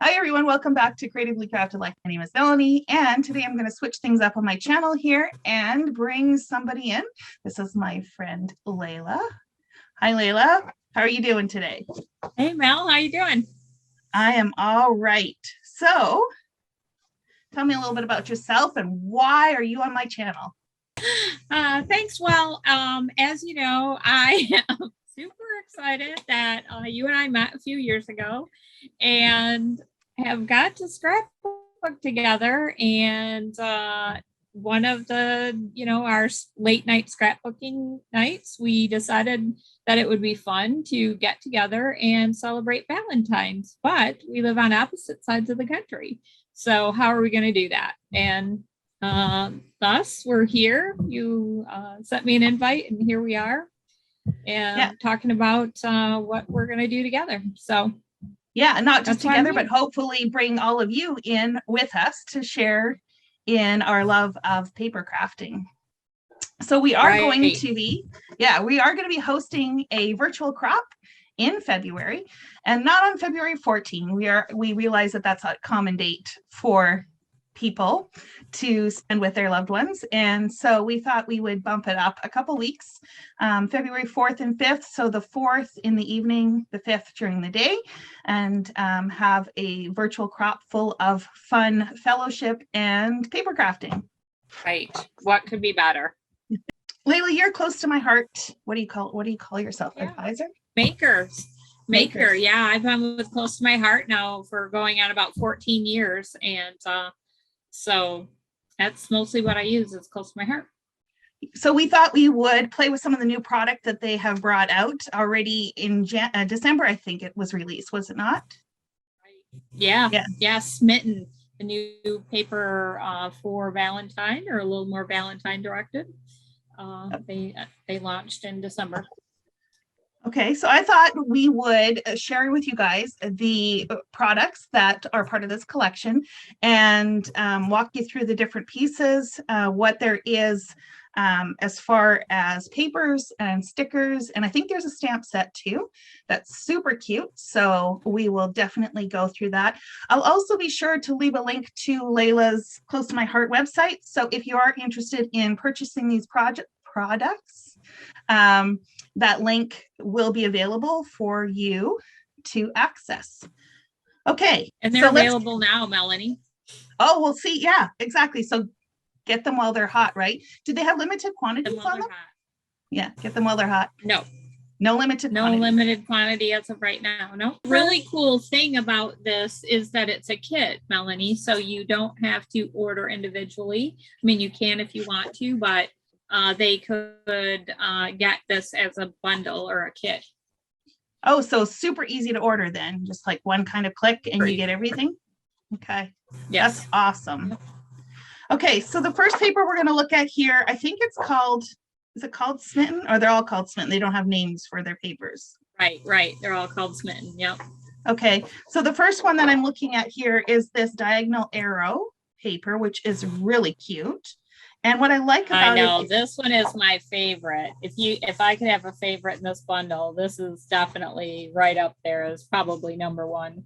Hi everyone, welcome back to Creatively Crafted Life. My name is Melanie, and today I'm going to switch things up on my channel here and bring somebody in. This is my friend Lela. Hi Lela, how are you doing today? Hey Mel, how you doing? I am all right. So tell me a little bit about yourself and why are you on my channel? Thanks. Well, as you know, I am super excited that you and I met a few years ago and have got to scrapbook together. And one of the, our late night scrapbooking nights, we decided that it would be fun to get together and celebrate Valentine's, but we live on opposite sides of the country. So how are we going to do that? And thus we're here. You sent me an invite and here we are and talking about what we're going to do together. So yeah, not just together, but hopefully bring all of you in with us to share in our love of paper crafting. So we are going to be hosting a virtual crop in February, and not on February 14. We realize that that's a common date for people to spend with their loved ones, and so we thought we would bump it up a couple weeks, February 4th and 5th. So the 4th in the evening, the 5th during the day, and have a virtual crop full of fun fellowship and paper crafting. Right. What could be better? Lela, you're close to my heart. What do you call yourself? Yeah. Advisor? Maker. Yeah, I've been with close to my heart now for going on about 14 years. And so that's mostly what I use, is close to my heart. So we thought we would play with some of the new product that they have brought out already in December. I think it was released, was it not? Yeah. Smitten, the new paper for Valentine, or a little more Valentine directed. They launched in December. Okay, so I thought we would share with you guys the products that are part of this collection and walk you through the different pieces, what there is as far as papers and stickers. And I think there's a stamp set too that's super cute. So we will definitely go through that. I'll also be sure to leave a link to Lela's Close to My Heart website. So if you are interested in purchasing these products, that link will be available for you to access. Okay. And they're available now, Melanie. Oh, we'll see. Yeah, exactly. So get them while they're hot, right? Do they have limited quantities on them? Yeah, get them while they're hot. No limited quantity as of right now. No. Really cool thing about this is that it's a kit, Melanie. So you don't have to order individually. I mean, you can if you want to, but they could get this as a bundle or a kit. Oh, so super easy to order then. Just like one kind of click and you get everything. Okay. Yes. That's awesome. Okay, so the first paper we're going to look at here, I think it's called, is it called Smitten? Or they're all called Smitten. They don't have names for their papers. Right. They're all called Smitten. Yep. Okay, so the first one that I'm looking at here is this diagonal arrow paper, which is really cute. And what I like about this one is my favorite. If I could have a favorite in this bundle, this is definitely right up there as probably number one.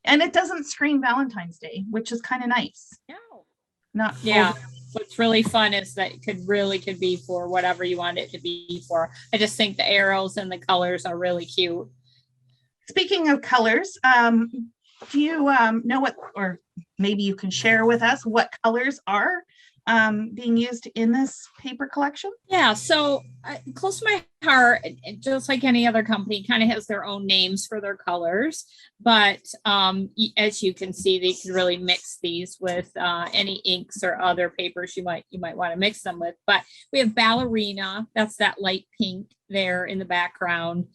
And it doesn't scream Valentine's Day, which is kind of nice. No. What's really fun is that it could be for whatever you want it to be for. I just think the arrows and the colors are really cute. Speaking of colors, do you know what, or maybe you can share with us what colors are being used in this paper collection? Yeah, so Close to My Heart, just like any other company, kind of has their own names for their colors, but as you can see, they can really mix these with any inks or other papers you might want to mix them with. But we have Ballerina, that's that light pink there in the background.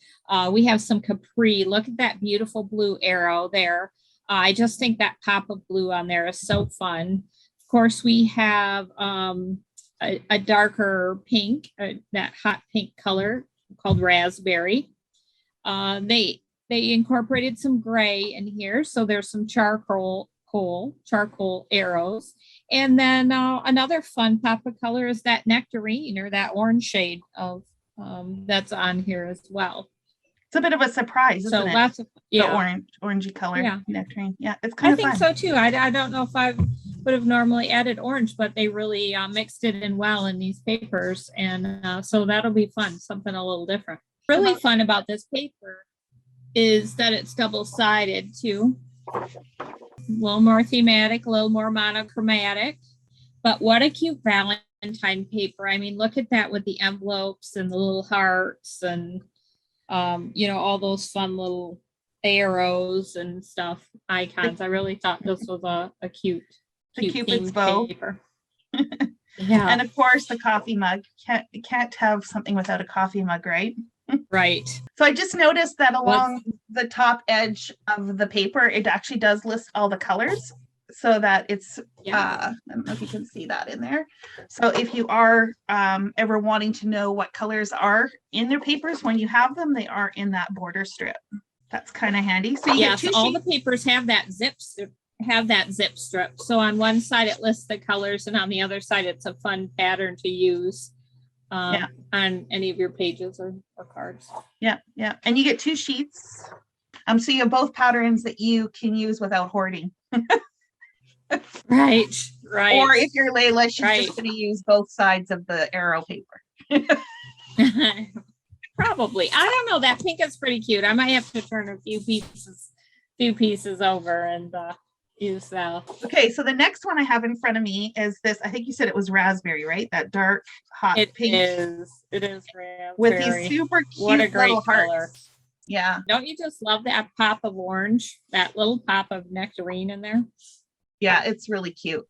We have some Capri. Look at that beautiful blue arrow there. I just think that pop of blue on there is so fun. Of course, we have a darker pink, that hot pink color called Raspberry. They incorporated some gray in here, so there's some charcoal arrows. And then another fun pop of color is that nectarine, or that orange shade of that's on here as well. a bit of a surprise, isn't So it? lots of, The orangey color nectarine. Yeah, it's kind I of think fun. so too. I don't know if I would have normally added orange, but they really mixed it in well in these papers. And so that'll be fun, something a little different. Really fun about this paper is that it's double-sided too. A little more thematic, a little more monochromatic. But what a cute Valentine paper. I mean, look at that with the envelopes and the little hearts and, you know, all those fun little arrows and stuff, icons. I really thought this was a cute Cupid's bow paper. Yeah. And of course the coffee mug. Can't have something without a coffee mug, right? Right. So I just noticed that along the top edge of the paper, it actually does list all the colors so that it's, I don't know if you can see that in there. So if you are ever wanting to know what colors are in their papers, when you have them, they are in that border strip. That's kind of handy. So you get two all sheets. The papers have that zip strip. So on one side it lists the colors, and on the other side it's a fun pattern to use on any of your pages or cards. Yeah. And you get two sheets. So you have both patterns that you can use without hoarding. Right. Or if you're Lela, she's just going to use both sides of the arrow paper. Probably. I don't know. That pink is pretty cute. I might have to turn a few pieces over and use that. Okay, so the next one I have in front of me is this. I think you said it was raspberry, right? That dark, hot pink. It is raspberry. With these super cute what a great little color. hearts. Yeah. Don't you just love that pop of orange? That little pop of nectarine in there? Yeah, it's really cute.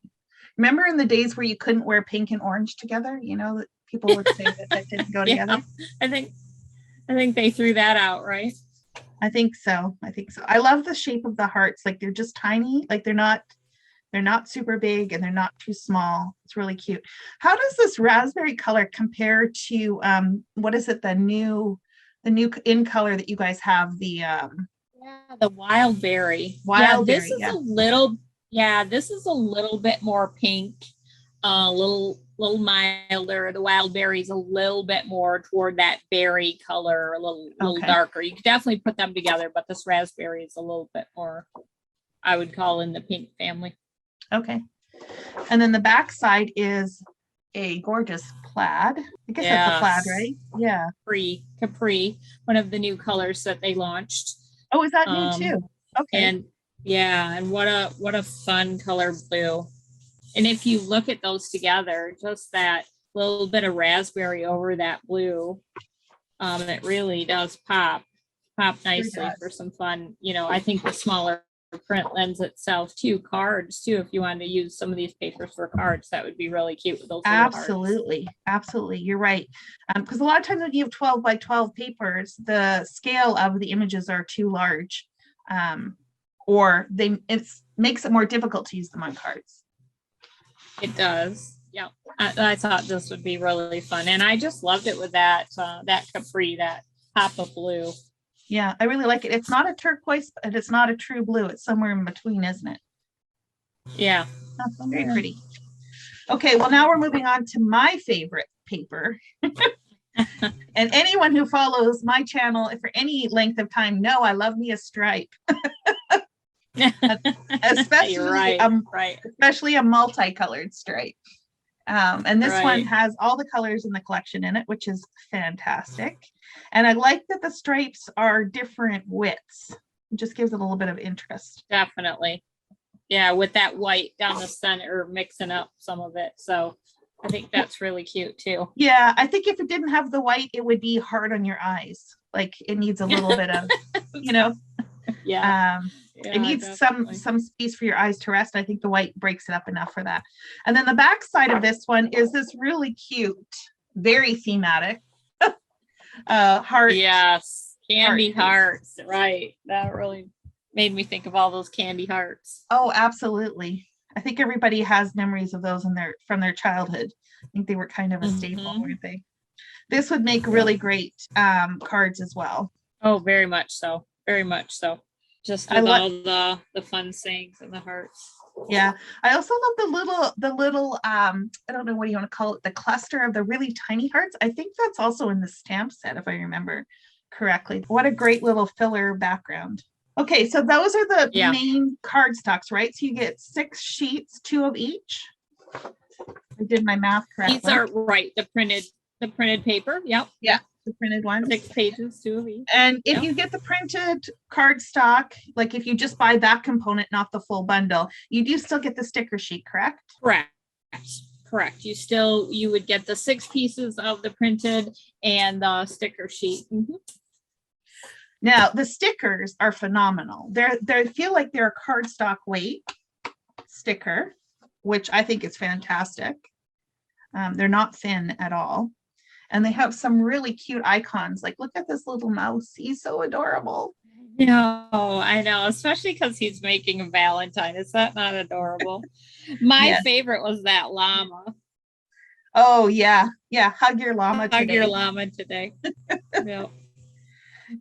Remember in the days where you couldn't wear pink and orange together? You know, that people would say that didn't go together. I think they threw that out, right? I think so. I love the shape of the hearts. Like they're just tiny. Like they're not super big and they're not too small. It's really cute. How does this raspberry color compare to what is it? The new in color that you guys have, the the wild berry. This is a little bit more pink, a little milder. The wild berry's a little bit more toward that berry color, a little darker. You could definitely put them together, but this raspberry is a little bit more, I would call, in the pink family. Okay. And then the back side is a gorgeous plaid. I guess that's a plaid, right? Yeah. Capri, one of the new colors that they launched. Oh, is that new too? Okay. And what a fun color blue. And if you look at those together, just that little bit of raspberry over that blue, it really does pop nicely for some fun. You know, I think the smaller print lends itself to cards too. If you wanted to use some of these papers for cards, that would be really cute with those. Absolutely. You're right. Because a lot of times when you have 12 by 12 papers, the scale of the images are too large, or it makes it more difficult to use them on cards. It does. Yeah. I thought this would be really fun. And I just loved it with that Capri, that pop of blue. Yeah, I really like it. It's not a turquoise, but it's not a true blue. It's somewhere in between, isn't it? Yeah. That's very pretty. Okay, well, now we're moving on to my favorite paper. And anyone who follows my channel for any length of time know I love me a stripe. Especially especially a multicolored stripe. And this one has all the colors in the collection in it, which is fantastic. And I like that the stripes are different widths. It just gives it a little bit of interest. Definitely. Yeah, with that white down the center, mixing up some of it. So I think that's really cute too. Yeah, I think if it didn't have the white, it would be hard on your eyes. Like it needs a little bit of, you know. Yeah. It needs some space for your eyes to rest. I think the white breaks it up enough for that. And then the back side of this one is this really cute, very thematic heart. Yes, candy hearts. Right. That really made me think of all those candy hearts. Oh, absolutely. I think everybody has memories of those from their childhood. I think they were kind of a staple, weren't they? This would make really great cards as well. Oh, very much so. Very much so. Just with all the fun sayings and the hearts. Yeah, I also love the little I don't know what you want to call it, the cluster of the really tiny hearts. I think that's also in the stamp set, if I remember correctly. What a great little filler background. Okay, so those are the main cardstocks, right? So you get 6 sheets, 2 of each. I did my math correctly. These are right, the printed paper. Yep. Yeah, the printed ones. 6 pages, 2 of each. And if you get the printed cardstock, like if you just buy that component, not the full bundle, you do still get the sticker sheet, correct? Correct. You would get the 6 pieces of the printed and the sticker sheet. Mm-hmm. Now the stickers are phenomenal. They feel like they're a cardstock weight sticker, which I think is fantastic. They're not thin at all. And they have some really cute icons. Like, look at this little mouse. He's so adorable. No, I know, especially because he's making a Valentine. Is that not adorable? My favorite was that llama. Oh, yeah. Yeah. Hug your llama today. Hug your llama today. Yep.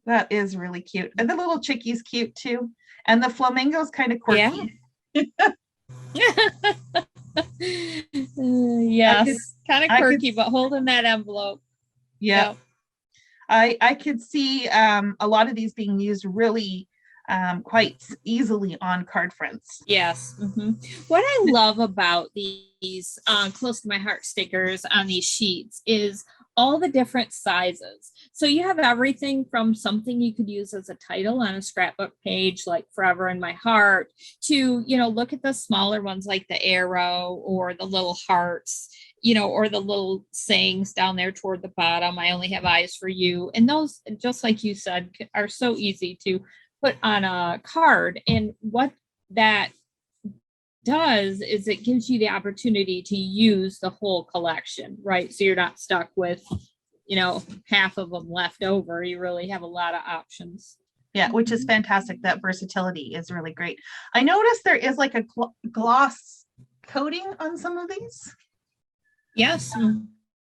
That is really cute. And the little chickie's cute too. And the flamingo's kind of quirky. Yes, kind of quirky, but holding that envelope. Yeah. Yep. I could see a lot of these being used really quite easily on card fronts. Yes. Mm-hmm. What I love about these close to my heart stickers on these sheets is all the different sizes. So you have everything from something you could use as a title on a scrapbook page, like Forever in My Heart, to, look at the smaller ones like the arrow or the little hearts, or the little sayings down there toward the bottom. I only have eyes for you. And those, just like you said, are so easy to put on a card. And what that does is it gives you the opportunity to use the whole collection, right? So you're not stuck with, half of them left over. You really have a lot of options. Yeah, which is fantastic. That versatility is really great. I noticed there is like a gloss coating on some of these. Yes.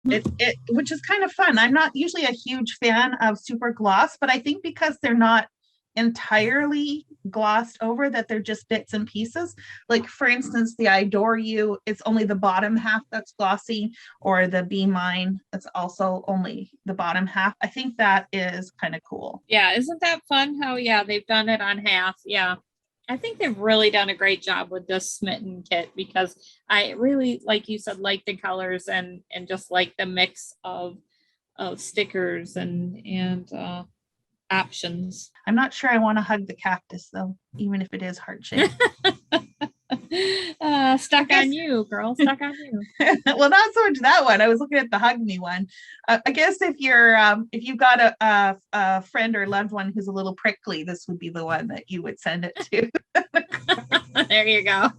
It which is kind of fun. I'm not usually a huge fan of super gloss, but I think because they're not entirely glossed over, that they're just bits and pieces. Like for instance, the I Adore You, it's only the bottom half that's glossy, or the Be Mine, it's also only the bottom half. I think that is kind of cool. Yeah, isn't that fun how they've done it on half? Yeah. I think they've really done a great job with this Smitten kit, because I really, like you said, like the colors and just like the mix of stickers and options. I'm not sure I want to hug the cactus though, even if it is heart shaped. Stuck on you, girl. Stuck on you. Well, not so much that one. I was looking at the hug me one. I guess if you've got a friend or loved one who's a little prickly, this would be the one that you would send it to. There you go.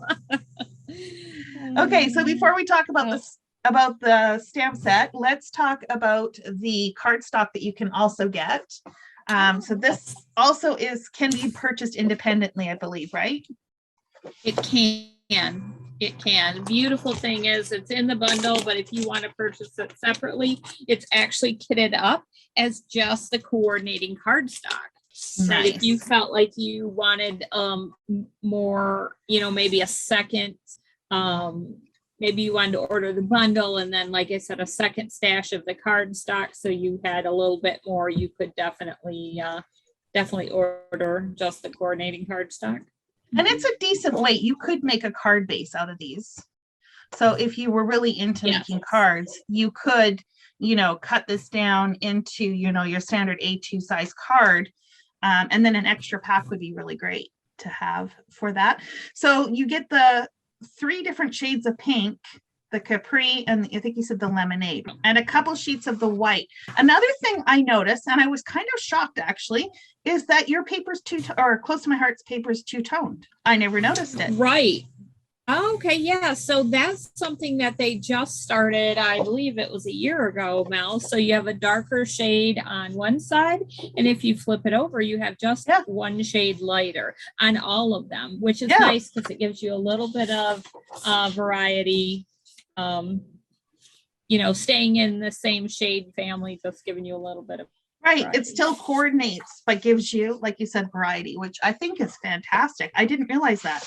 Okay, so before we talk about the stamp set, let's talk about the cardstock that you can also get. So this also can be purchased independently, I believe, right? It can. The beautiful thing is it's in the bundle, but if you want to purchase it separately, it's actually kitted up as just the coordinating cardstock. Nice. So if you felt like you wanted more, maybe a second, maybe you wanted to order the bundle and then, like I said, a second stash of the cardstock, so you had a little bit more, you could definitely order just the coordinating cardstock. And it's a decent weight. You could make a card base out of these. So if you were really into making cards, you could, cut this down into, your standard A2 size card. And then an extra pack would be really great to have for that. So you get the 3 different shades of pink, the Capri, and I think you said the Lemonade, and a couple sheets of the white. Another thing I noticed, and I was kind of shocked actually, is that your paper's or Close to My Heart's paper's two-toned. I never noticed it. Right. Okay, yeah. So that's something that they just started, I believe it was a year ago, Mel. So you have a darker shade on one side, and if you flip it over, you have just one shade lighter on all of them, which is nice because it gives you a little bit of variety. Staying in the same shade family, just giving you a little bit of variety. It still coordinates, but gives you, like you said, variety, which I think is fantastic. I didn't realize that.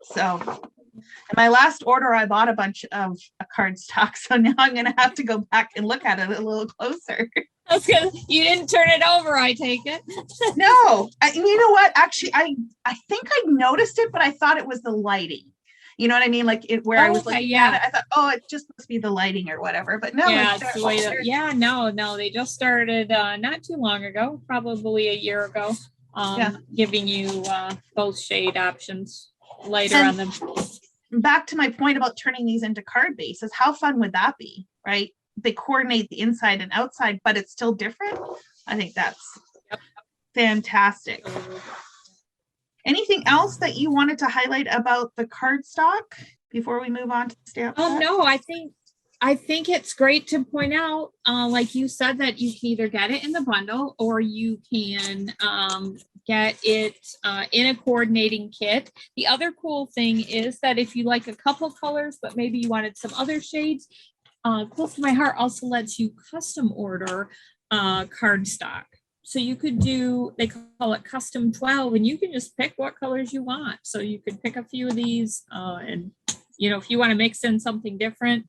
So And my last order, I bought a bunch of cardstock, so now I'm going to have to go back and look at it a little closer. That's good. You didn't turn it over, I take it. No, you know what? Actually, I think I noticed it, but I thought it was the lighting. You know what I mean? Like where I was looking at it, I thought, oh, it just must be the lighting or whatever. But no, yeah, it's the way no, they just started not too long ago, probably a year ago, giving you both shade options later on them. Back to my point about turning these into card bases, how fun would that be, right? They coordinate the inside and outside, but it's still different. I think that's fantastic. Anything else that you wanted to highlight about the cardstock before we move on to the stamp set? No, I think it's great to point out, like you said, that you can either get it in the bundle or you can get it in a coordinating kit. The other cool thing is that if you like a couple colors, but maybe you wanted some other shades, Close to My Heart also lets you custom order cardstock. So you could do, they call it custom 12, and you can just pick what colors you want. So you could pick a few of these and, you know, if you want to mix in something different,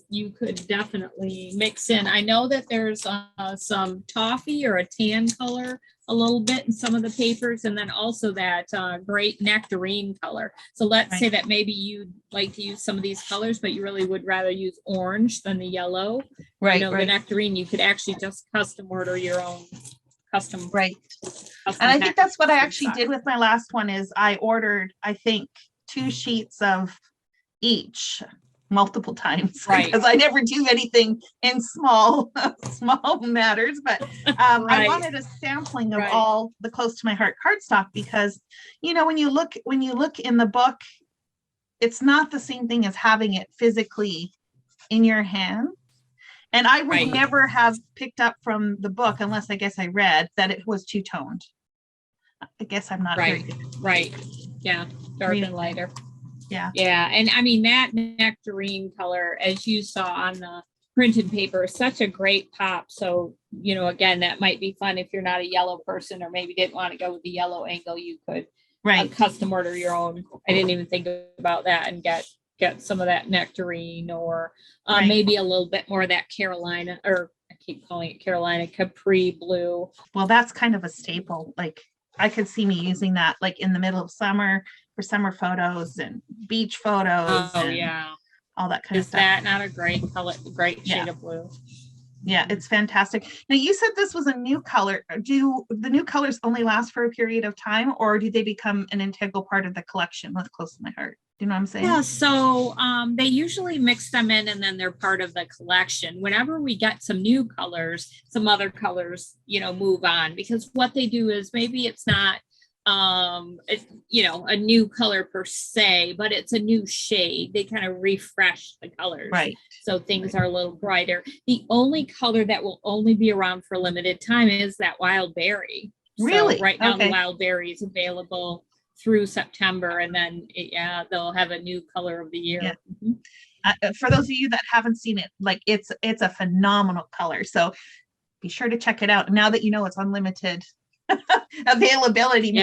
you could definitely mix in. I know that there's some toffee or a tan color a little bit in some of the papers, and then also that great nectarine color. So let's say that maybe you'd like to use some of these colors, but you really would rather use orange than the yellow. Right. You know, the nectarine, you could actually just custom order your own custom. Right. And I think that's what I actually did with my last one is I ordered, I think, 2 sheets of each multiple times because I never do anything in small matters, but I wanted a sampling of all the Close to My Heart cardstock because, you know, when you look in the book, it's not the same thing as having it physically in your hand. And I would never have picked up from the book unless I guess I read that it was two-toned. I guess I'm not very good. Yeah, dark and lighter. Yeah. And I mean, that nectarine color, as you saw on the printed paper, is such a great pop. So, you know, again, that might be fun if you're not a yellow person or maybe didn't want to go with the yellow angle. You could custom order your own. I didn't even think about that and get some of that nectarine or maybe a little bit more of that Carolina, or I keep calling it Carolina, Capri blue. Well, that's kind of a staple. Like I could see me using that like in the middle of summer for summer photos and beach photos. All that kind of stuff. Is that not a great color, great shade of blue? Yeah, it's fantastic. Now you said this was a new color. Do the new colors only last for a period of time, or do they become an integral part of the collection with Close to My Heart? Do you know what I'm saying? Yeah, so they usually mix them in and then they're part of the collection. Whenever we get some new colors, some other colors, you know, move on, because what they do is maybe it's not you know, a new color per se, but it's a new shade. They kind of refresh the colors, so things are a little brighter. The only color that will only be around for a limited time is that wild berry. Really? So right now the wild berry is available through September, and then they'll have a new color of the year. For those of you that haven't seen it, like it's a phenomenal color, so be sure to check it out. Now that you know it's unlimited availability,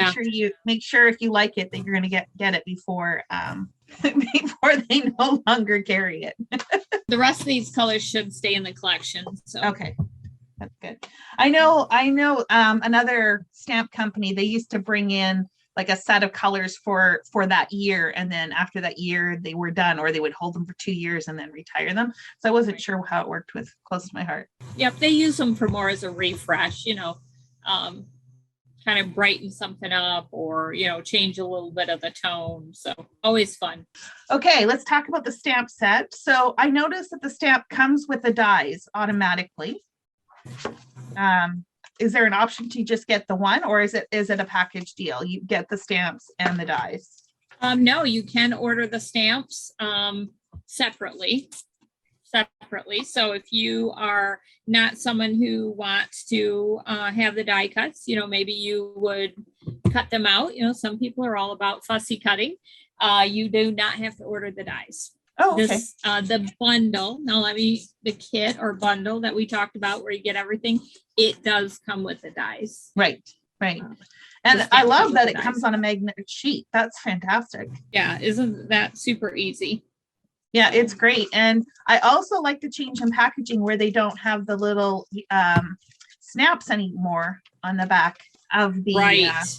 make sure if you like it that you're going to get it before before they no longer carry it. The rest of these colors should stay in the collection. So okay, that's good. I know another stamp company, they used to bring in like a set of colors for that year, and then after that year they were done, or they would hold them for 2 years and then retire them. So I wasn't sure how it worked with Close to My Heart. Yep, they use them for more as a refresh, you know, kind of brighten something up, or, you know, change a little bit of the tone. So always fun. Okay, let's talk about the stamp set. So I noticed that the stamp comes with the dies automatically. Is there an option to just get the one, or is it a package deal? You get the stamps and the dies? No, you can order the stamps separately. So if you are not someone who wants to have the die cuts, you know, maybe you would cut them out. You know, some people are all about fussy cutting. You do not have to order the dies. Oh, okay. The bundle, the kit or bundle that we talked about where you get everything, it does come with the dies. Right. Right. And I love that it comes on a magnetic sheet. That's fantastic. Yeah, isn't that super easy? Yeah, it's great. And I also like the change in packaging where they don't have the little snaps anymore on the back of the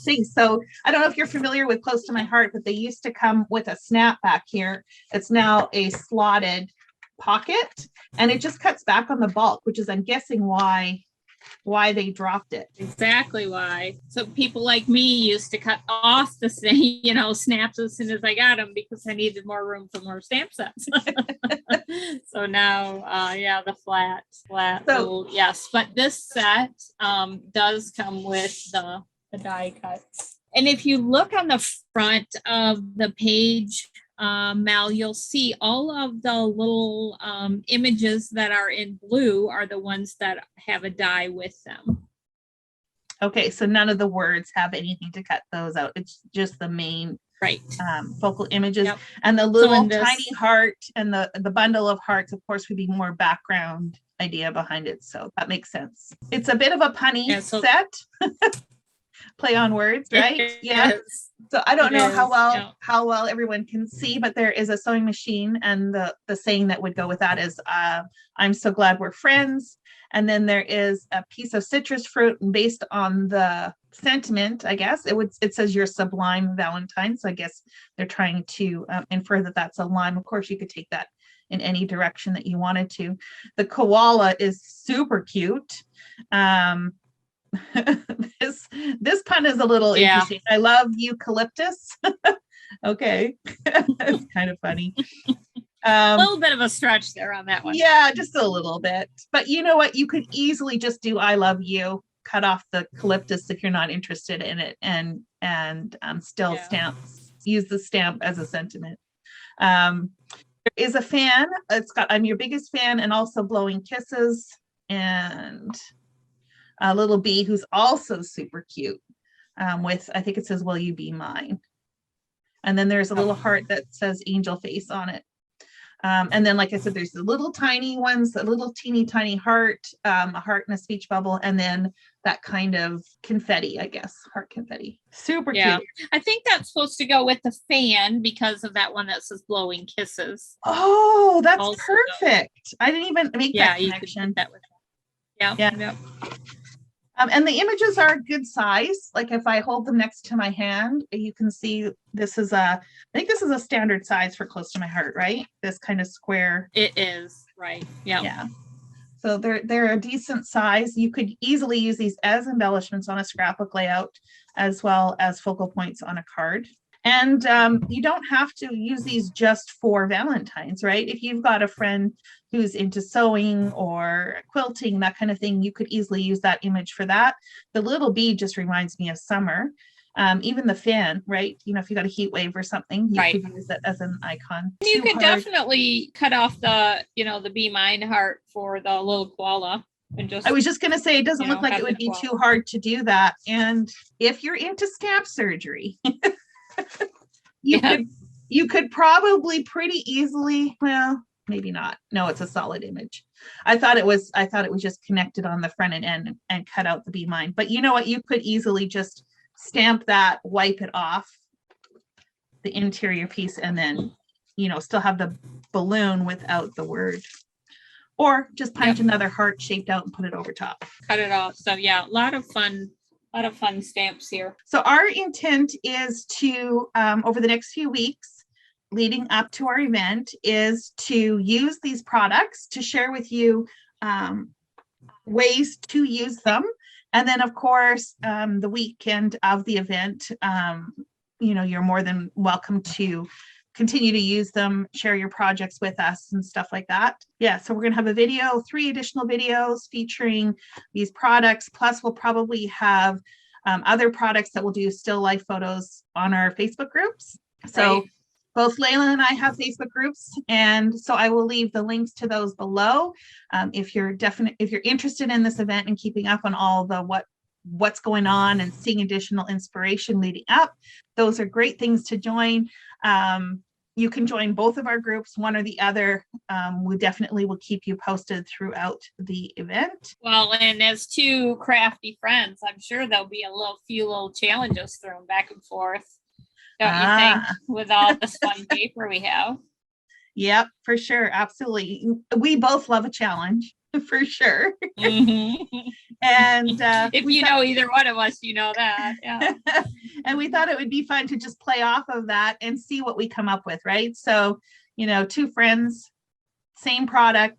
thing. So I don't know if you're familiar with Close to My Heart, but they used to come with a snap back here. It's now a slotted pocket, and it just cuts back on the bulk, which is, I'm guessing, why they dropped it. Exactly why. So people like me used to cut off the snaps as soon as I got them because I needed more room for more stamp sets. So now, the flat. So, yes, but this set does come with the die cuts. And if you look on the front of the page, Mal, you'll see all of the little images that are in blue are the ones that have a die with them. Okay, so none of the words have anything to cut those out. It's just the main focal images. Yep. And the little tiny heart and the bundle of hearts, of course, would be more background idea behind it. So that makes sense. It's a bit of a punny set. Play on words, right? Yeah. So I don't know how well everyone can see, but there is a sewing machine, and the saying that would go with that is I'm so glad we're friends. And then there is a piece of citrus fruit, and based on the sentiment, I guess it says you're sublime, Valentine. So I guess they're trying to infer that that's a lime. Of course, you could take that in any direction that you wanted to. The koala is super cute. This pun is a little interesting. I love eucalyptus. Okay. It's kind of funny. A little bit of a stretch there on that one. Yeah, just a little bit. But you know what? You could easily just do I love you, cut off the eucalyptus if you're not interested in it, and still use the stamp as a sentiment. There is a fan. It's got I'm your biggest fan, and also blowing kisses, and a little bee who's also super cute with, I think it says, will you be mine? And then there's a little heart that says angel face on it. And then, like I said, there's the little tiny ones, a little teeny tiny heart, a heart and a speech bubble, and then that kind of confetti, I guess, heart confetti. Super cute. I think that's supposed to go with the fan because of that one that says blowing kisses. Oh, that's also perfect. I didn't even make that connection. You could that with Yeah. And the images are a good size. Like if I hold them next to my hand, you can see this is I think this is a standard size for Close to My Heart, right? This kind of square. It is, right. Yeah. Yeah. So they're a decent size. You could easily use these as embellishments on a scrapbook layout, as well as focal points on a card. And you don't have to use these just for Valentine's, right? If you've got a friend who's into sewing or quilting, that kind of thing, you could easily use that image for that. The little bee just reminds me of summer. Even the fan, right? You know, if you got a heat wave or something, you could use it as an icon. You could definitely cut off the Be Mine heart for the little koala. I was just going to say, it doesn't look like it would be too hard to do that. And if you're into stamp surgery, you could probably pretty easily, well, maybe not. No, it's a solid image. I thought it was just connected on the front end and cut out the Be Mine. But you know what? You could easily just stamp that, wipe it off the interior piece, and then, still have the balloon without the word. Or just punch another heart shaped out and put it over top. Cut it off. So yeah, a lot of fun stamps here. So our intent is to, over the next few weeks leading up to our event, is to use these products to share with you ways to use them. And then, of course, the weekend of the event, you're more than welcome to continue to use them, share your projects with us and stuff like that. Yeah, so we're going to have 3 additional videos featuring these products. Plus, we'll probably have other products that we'll do still life photos on our Facebook groups. So both Lela and I have Facebook groups, and so I will leave the links to those below. If you're interested in this event and keeping up on all the what's going on and seeing additional inspiration leading up, those are great things to join. you can join both of our groups, one or the other. We definitely will keep you posted throughout the event. Well, and as two crafty friends, I'm sure there'll be a few little challenges thrown back and forth. Don't you think, with all this fun paper we have? Yep, for sure. Absolutely. We both love a challenge, for sure. Mm-hmm. And if you know either one of us, you know that. Yeah. And we thought it would be fun to just play off of that and see what we come up with, right? So, you know, two friends, same product.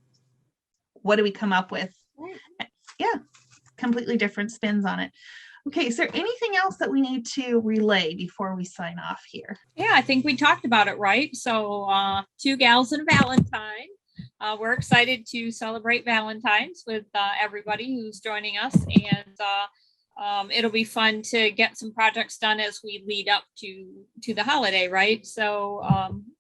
What do we come up with? Yeah, completely different spins on it. Okay, is there anything else that we need to relay before we sign off here? Yeah, I think we talked about it, right? So two gals and a Valentine. We're excited to celebrate Valentine's with everybody who's joining us. And it'll be fun to get some projects done as we lead up to the holiday, right? So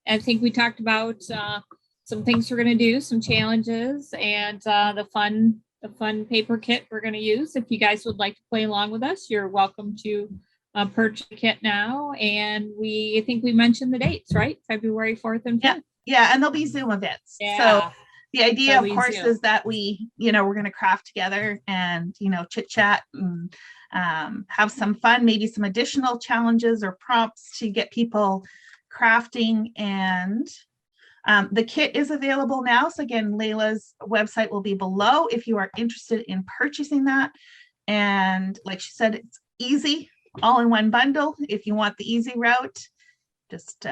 I think we talked about some things we're going to do, some challenges, and the fun paper kit we're going to use. If you guys would like to play along with us, you're welcome to purchase a kit now. And I think we mentioned the dates, right? February 4th and 5th. Yeah, and there'll be Zoom events. Yeah. So the idea, of course, is that we're going to craft together and, chit chat and have some fun, maybe some additional challenges or prompts to get people crafting. And the kit is available now. So again, Lela's website will be below if you are interested in purchasing that. And like she said, it's easy, all in one bundle. If you want the easy route, just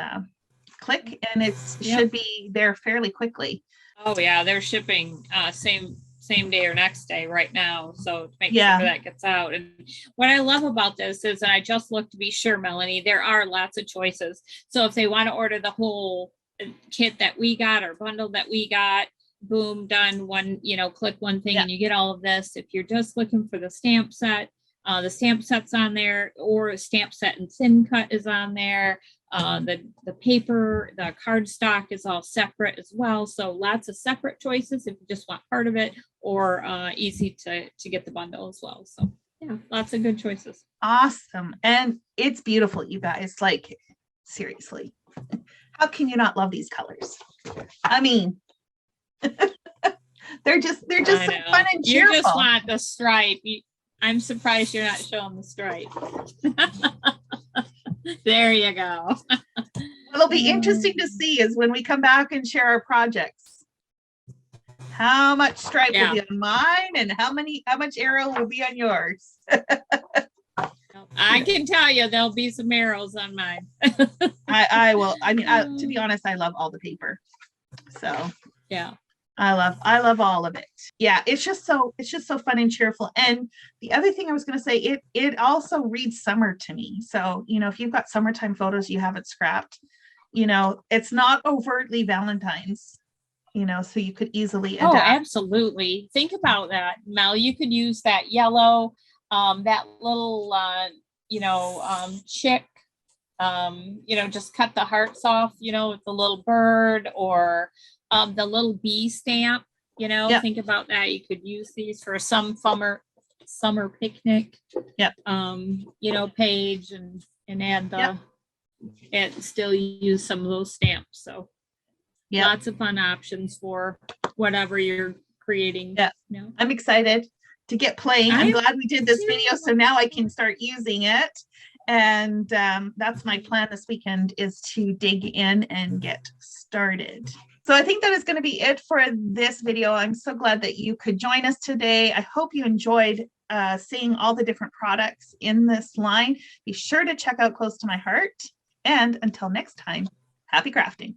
click and it should be there fairly quickly. Oh yeah, they're shipping same day or next day right now. So to make sure that gets out. And what I love about this is, and I just looked to be sure, Melanie, there are lots of choices. So if they want to order the whole kit that we got or bundle that we got, boom, done, one, click one thing and you get all of this. If you're just looking for the stamp set, the stamp set's on there, or a stamp set and thin cut is on there. The paper, the cardstock is all separate as well. So lots of separate choices if you just want part of it, or easy to get the bundle as well. So yeah, lots of good choices. Awesome. And it's beautiful, you guys. Like, seriously, how can you not love these colors? I mean, they're just so fun and cheerful. You just want the stripe. I'm surprised you're not showing the stripe. There you go. What'll be interesting to see is when we come back and share our projects, how much stripe will be on mine and how much arrow will be on yours. I can tell you there'll be some arrows on mine. I will. I mean, to be honest, I love all the paper. So yeah. I love all of it. Yeah, it's just so fun and cheerful. And the other thing I was going to say, it also reads summer to me. So, if you've got summertime photos you haven't scrapped, it's not overtly Valentine's, so you could easily adapt. Oh, absolutely. Think about that, Mel. You could use that yellow, that little, chick, just cut the hearts off, with the little bird, or the little bee stamp, think about that. You could use these for some summer picnic, page and add and still use some of those stamps. So lots of fun options for whatever you're creating. Yeah. I'm excited to get playing. I'm glad we did this video. So now I can start using it. And that's my plan this weekend, is to dig in and get started. So I think that is going to be it for this video. I'm so glad that you could join us today. I hope you enjoyed seeing all the different products in this line. Be sure to check out Close to My Heart. And until next time, happy crafting.